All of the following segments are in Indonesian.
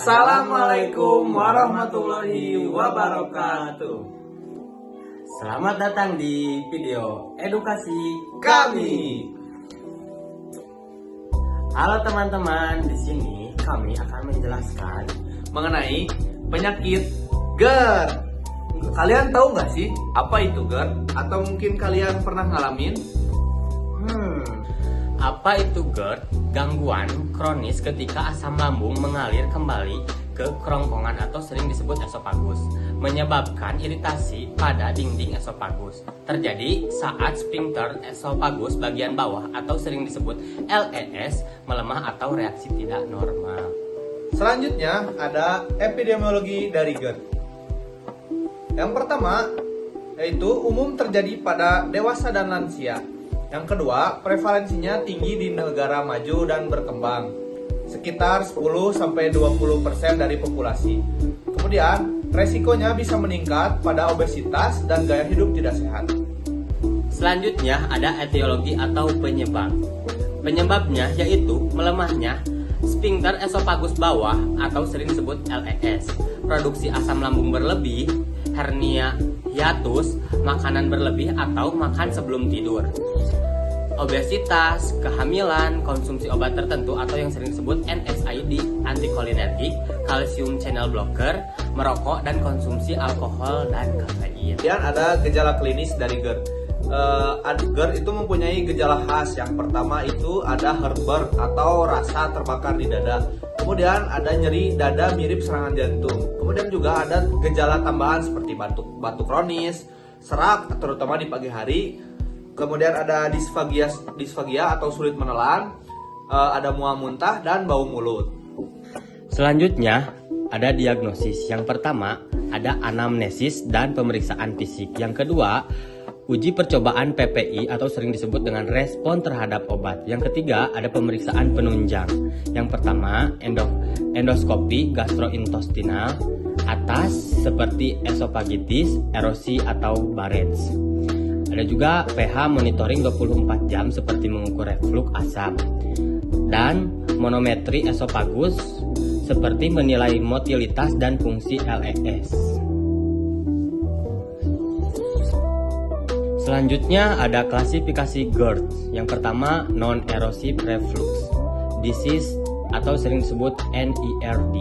Assalamualaikum warahmatullahi wabarakatuh. Selamat datang di video edukasi Kami. Halo teman-teman, di sini kami akan menjelaskan Mengenai penyakit GERD. Kalian tahu nggak sih apa itu GERD? Atau mungkin kalian pernah ngalamin? apa itu GERD? Gangguan kronis ketika asam lambung mengalir kembali ke kerongkongan atau sering disebut esofagus, menyebabkan iritasi pada dinding esofagus. Terjadi saat sphincter esofagus bagian bawah atau sering disebut LES melemah atau reaksi tidak normal. Selanjutnya ada epidemiologi dari GERD. Yang pertama yaitu umum terjadi pada dewasa dan lansia. Yang kedua, prevalensinya tinggi di negara maju dan berkembang, sekitar 10-20% dari populasi. Kemudian, resikonya bisa meningkat pada obesitas dan gaya hidup tidak sehat. Selanjutnya ada etiologi atau penyebab. Penyebabnya yaitu melemahnya sphincter esofagus bawah atau sering disebut LES, produksi asam lambung berlebih, hernia hiatus, makanan berlebih atau makan sebelum tidur, obesitas, kehamilan, konsumsi obat tertentu atau yang sering disebut NSAID, anticholinergic, kalsium channel blocker, merokok, dan konsumsi alkohol dan kafein. Kemudian ada gejala klinis dari GERD. GERD itu mempunyai gejala khas. Yang pertama itu ada heartburn atau rasa terbakar di dada. Kemudian ada nyeri dada mirip serangan jantung. Kemudian juga ada gejala tambahan seperti batuk kronis, serak terutama di pagi hari. Kemudian ada disfagia atau sulit menelan, ada mual muntah dan bau mulut. Selanjutnya ada diagnosis. Yang pertama ada anamnesis dan pemeriksaan fisik. Yang kedua uji percobaan PPI atau sering disebut dengan respon terhadap obat. Yang ketiga ada pemeriksaan penunjang. Yang pertama endoskopi gastrointestinal atas seperti esofagitis, erosi atau Barrett's. Ada juga pH monitoring 24 jam seperti mengukur reflux asam. Dan manometri esofagus seperti menilai motilitas dan fungsi LES. Selanjutnya ada klasifikasi GERD. Yang pertama non-erosive reflux disease atau sering disebut NERD,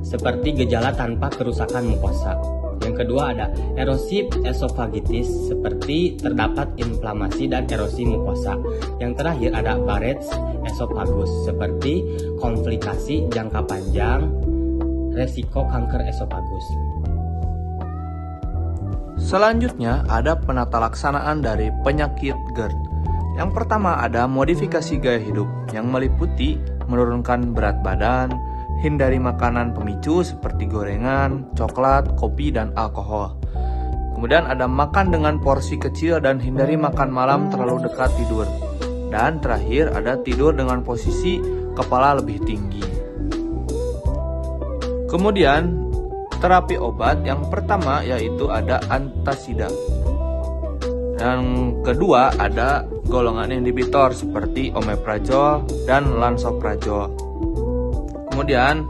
seperti gejala tanpa kerusakan mukosa. Yang kedua ada erosive esophagitis, seperti terdapat inflamasi dan erosi mukosa. Yang terakhir ada Barrett's esophagus, seperti komplikasi jangka panjang, resiko kanker esofagus. Selanjutnya ada penata laksanaan dari penyakit GERD. Yang pertama ada modifikasi gaya hidup yang meliputi menurunkan berat badan, hindari makanan pemicu seperti gorengan, coklat, kopi, dan alkohol. Kemudian ada makan dengan porsi kecil dan hindari makan malam terlalu dekat tidur. Dan terakhir ada tidur dengan posisi kepala lebih tinggi. Kemudian terapi obat yang pertama yaitu ada antasida. Yang kedua ada golongan inhibitor seperti omeprazol dan lansoprazol. Kemudian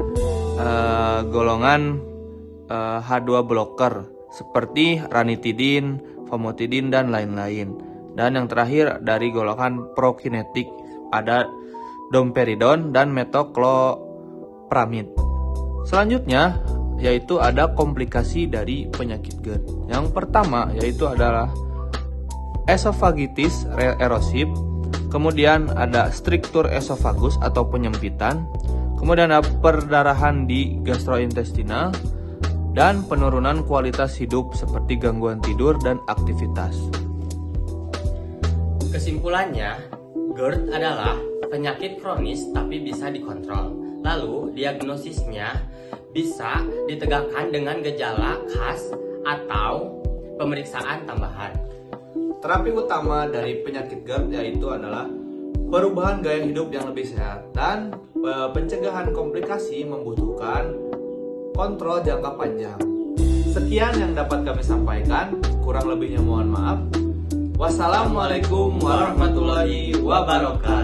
golongan H2 blocker seperti ranitidin, famotidin, dan lain-lain. Dan yang terakhir dari golongan prokinetik ada domperidon dan metoclopramid. Selanjutnya yaitu ada komplikasi dari penyakit GERD. Yang pertama yaitu adalah esofagitis erosif, kemudian ada struktur esofagus atau penyempitan, kemudian ada perdarahan di gastrointestinal, dan penurunan kualitas hidup seperti gangguan tidur dan aktivitas. Kesimpulannya, GERD adalah penyakit kronis tapi bisa dikontrol. Lalu diagnosisnya bisa ditegakkan dengan gejala khas atau pemeriksaan tambahan. Terapi utama dari penyakit GERD yaitu adalah perubahan gaya hidup yang lebih sehat, dan pencegahan komplikasi membutuhkan kontrol jangka panjang. Sekian yang dapat kami sampaikan, kurang lebihnya mohon maaf. Wassalamualaikum warahmatullahi wabarakatuh.